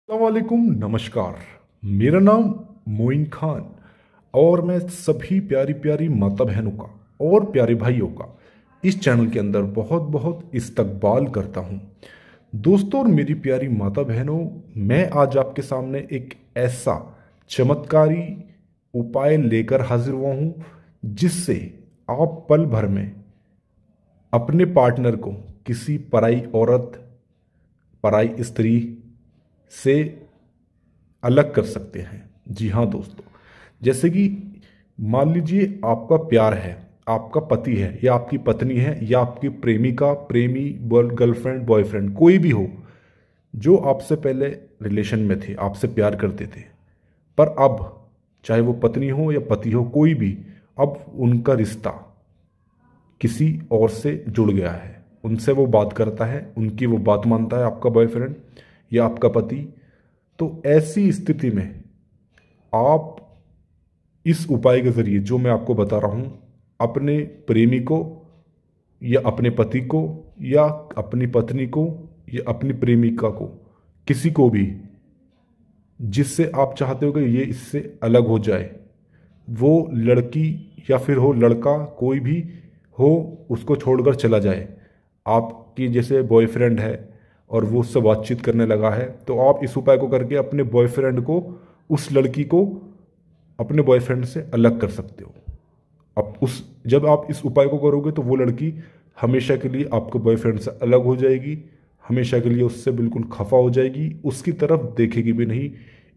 अस्सलामुअलैकुम, नमस्कार। मेरा नाम मोइन खान और मैं सभी प्यारी प्यारी माता बहनों का और प्यारे भाइयों का इस चैनल के अंदर बहुत बहुत इस्तकबाल करता हूं। दोस्तों और मेरी प्यारी माता बहनों, मैं आज आपके सामने एक ऐसा चमत्कारी उपाय लेकर हाजिर हुआ हूं जिससे आप पल भर में अपने पार्टनर को किसी पराई औरत, पराई स्त्री से अलग कर सकते हैं। जी हाँ दोस्तों, जैसे कि मान लीजिए आपका प्यार है, आपका पति है या आपकी पत्नी है या आपकी प्रेमिका, प्रेमी, गर्लफ्रेंड, बॉयफ्रेंड, कोई भी हो जो आपसे पहले रिलेशन में थे, आपसे प्यार करते थे, पर अब चाहे वो पत्नी हो या पति हो, कोई भी, अब उनका रिश्ता किसी और से जुड़ गया है। उनसे वो बात करता है, उनकी वो बात मानता है आपका बॉयफ्रेंड या आपका पति। तो ऐसी स्थिति में आप इस उपाय के जरिए जो मैं आपको बता रहा हूं, अपने प्रेमी को या अपने पति को या अपनी पत्नी को या अपनी प्रेमिका को, किसी को भी जिससे आप चाहते हो कि ये इससे अलग हो जाए, वो लड़की या फिर हो लड़का, कोई भी हो, उसको छोड़कर चला जाए। आपकी जैसे बॉयफ्रेंड है और वो उससे बातचीत करने लगा है, तो आप इस उपाय को करके अपने बॉयफ्रेंड को, उस लड़की को अपने बॉयफ्रेंड से अलग कर सकते हो। अब उस जब आप इस उपाय को करोगे तो वो लड़की हमेशा के लिए आपके बॉयफ्रेंड से अलग हो जाएगी, हमेशा के लिए उससे बिल्कुल खफा हो जाएगी, उसकी तरफ देखेगी भी नहीं।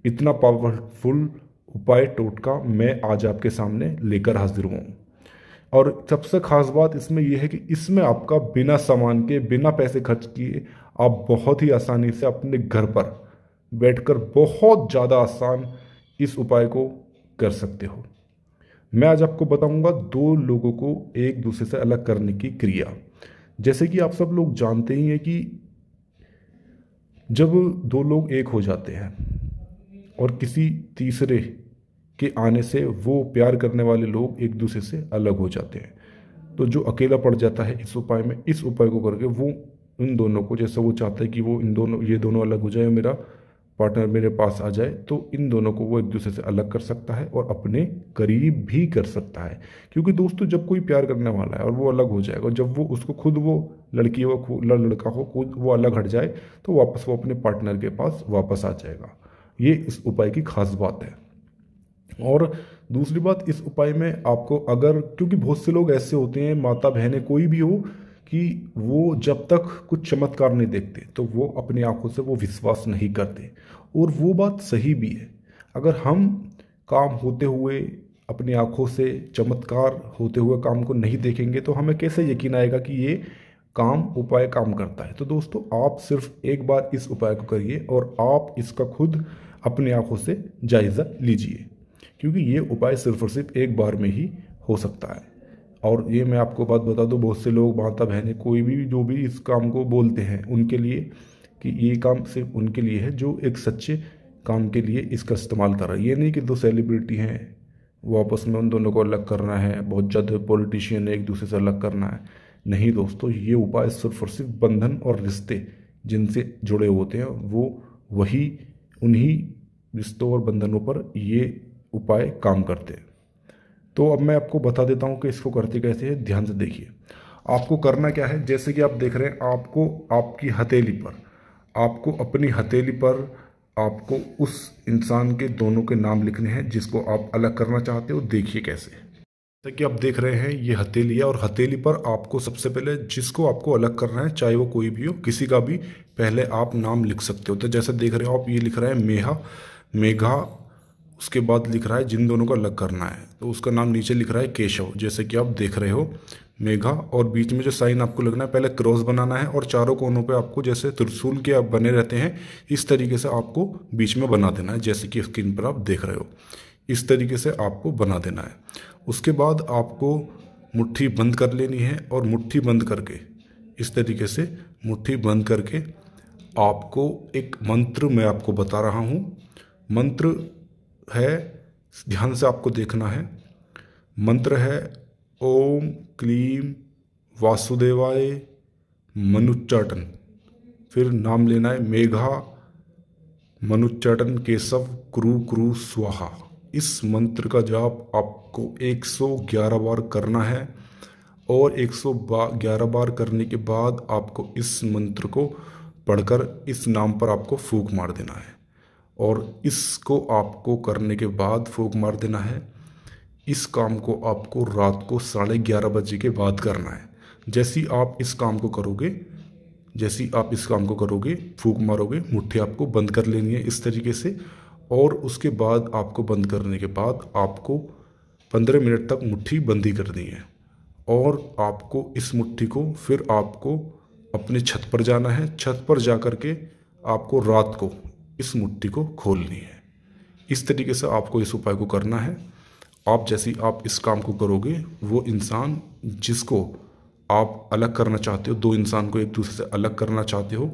इतना पावरफुल उपाय टोटका मैं आज आपके सामने लेकर हाजिर हुआ हूँ। और सबसे खास बात इसमें यह है कि इसमें आपका बिना सामान के, बिना पैसे खर्च किए, आप बहुत ही आसानी से अपने घर पर बैठकर बहुत ज़्यादा आसान इस उपाय को कर सकते हो। मैं आज आपको बताऊंगा दो लोगों को एक दूसरे से अलग करने की क्रिया। जैसे कि आप सब लोग जानते ही हैं कि जब दो लोग एक हो जाते हैं और किसी तीसरे के आने से वो प्यार करने वाले लोग एक दूसरे से अलग हो जाते हैं, तो जो अकेला पड़ जाता है इस उपाय में, इस उपाय को करके वो इन दोनों को, जैसे वो चाहता है कि वो इन दोनों, ये दोनों अलग हो जाए, मेरा पार्टनर मेरे पास आ जाए, तो इन दोनों को वो एक दूसरे से अलग कर सकता है और अपने करीब भी कर सकता है। क्योंकि दोस्तों, जब कोई प्यार करने वाला है और वो अलग हो जाएगा, जब वो उसको खुद, वो लड़की हो, लड़का हो, खुद वो अलग हट जाए, तो वापस वो अपने पार्टनर के पास वापस आ जाएगा। ये इस उपाय की खास बात है। और दूसरी बात, इस उपाय में आपको अगर, क्योंकि बहुत से लोग ऐसे होते हैं, माता बहनें कोई भी हो, कि वो जब तक कुछ चमत्कार नहीं देखते तो वो अपनी आंखों से वो विश्वास नहीं करते। और वो बात सही भी है। अगर हम काम होते हुए, अपनी आंखों से चमत्कार होते हुए काम को नहीं देखेंगे तो हमें कैसे यकीन आएगा कि ये काम, उपाय काम करता है। तो दोस्तों, आप सिर्फ एक बार इस उपाय को करिए और आप इसका खुद अपनी आंखों से जायज़ा लीजिए, क्योंकि ये उपाय सिर्फ और सिर्फ एक बार में ही हो सकता है। और ये मैं आपको बात बता दूं, बहुत से लोग, माता बहनें, कोई भी जो भी इस काम को बोलते हैं, उनके लिए कि ये काम सिर्फ उनके लिए है जो एक सच्चे काम के लिए इसका इस्तेमाल कर रहा है। ये नहीं कि दो सेलिब्रिटी हैं, वो आपस में उन दोनों को अलग करना है, बहुत ज़्यादा पॉलिटिशियन है, एक दूसरे से अलग करना है। नहीं दोस्तों, ये उपाय सिर्फ और सिर्फ बंधन और रिश्ते जिनसे जुड़े होते हैं, वो वही, उन्हीं रिश्तों और बंधनों पर ये उपाय काम करते हैं। तो अब मैं आपको बता देता हूँ कि इसको करते कैसे है। ध्यान से देखिए, आपको करना क्या है। जैसे कि आप देख रहे हैं, आपको आपकी हथेली पर, आपको अपनी हथेली पर, आपको उस इंसान के दोनों के नाम लिखने हैं जिसको आप अलग करना चाहते हो। देखिए कैसे। जैसे कि आप देख रहे हैं, ये हथेली है और हथेली पर आपको सबसे पहले जिसको आपको अलग करना है, चाहे वो कोई भी हो, किसी का भी पहले आप नाम लिख सकते हो। तो जैसे देख रहे हो आप, ये लिख रहा है मेहा, मेघा, उसके बाद लिख रहा है जिन दोनों को अलग करना है, तो उसका नाम नीचे लिख रहा है केशव। जैसे कि आप देख रहे हो, मेघा, और बीच में जो साइन आपको लगना है, पहले क्रॉस बनाना है और चारों कोनों पे आपको, जैसे त्रिशूल के आप बने रहते हैं, इस तरीके से आपको बीच में बना देना है। जैसे कि स्क्रीन पर आप देख रहे हो, इस तरीके से आपको बना देना है। उसके बाद आपको मुट्ठी बंद कर लेनी है और मुट्ठी बंद करके, इस तरीके से मुट्ठी बंद करके, आपको एक मंत्र मैं आपको बता रहा हूँ। मंत्र है, ध्यान से आपको देखना है। मंत्र है ओम क्लीम वासुदेवाय मनुच्चाटन। फिर नाम लेना है मेघा, मनुच्चाटन केशव क्रू क्रू स्वाहा। इस मंत्र का जाप आपको 111 बार करना है और 111 बार करने के बाद आपको इस मंत्र को पढ़कर इस नाम पर आपको फूंक मार देना है। और इसको आपको करने के बाद फूंक मार देना है। इस काम को आपको रात को 11:30 बजे के बाद करना है। जैसे ही आप इस काम को करोगे फूंक मारोगे, मुट्ठी आपको बंद कर लेनी है इस तरीके से। और उसके बाद आपको बंद करने के बाद आपको 15 मिनट तक मुट्ठी बंदी करनी है। और आपको इस मुट्ठी को फिर आपको अपने छत पर जाना है। छत पर जा कर के आपको रात को इस मुट्ठी को खोलनी है। इस तरीके से आपको इस उपाय को करना है। जैसे आप इस काम को करोगे, वो इंसान जिसको आप अलग करना चाहते हो, दो इंसान को एक दूसरे से अलग करना चाहते हो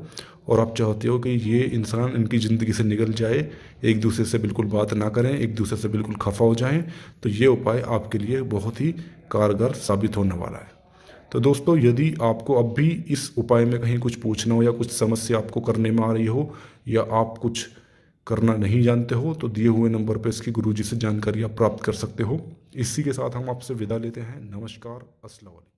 और आप चाहते हो कि ये इंसान इनकी ज़िंदगी से निकल जाए, एक दूसरे से बिल्कुल बात ना करें, एक दूसरे से बिल्कुल खफा हो जाएं, तो ये उपाय आपके लिए बहुत ही कारगर साबित होने वाला है। तो दोस्तों, यदि आपको अब भी इस उपाय में कहीं कुछ पूछना हो या कुछ समस्या आपको करने में आ रही हो या आप कुछ करना नहीं जानते हो, तो दिए हुए नंबर पर इसकी गुरुजी से जानकारी आप प्राप्त कर सकते हो। इसी के साथ हम आपसे विदा लेते हैं। नमस्कार, अस्सलाम वालेकुम।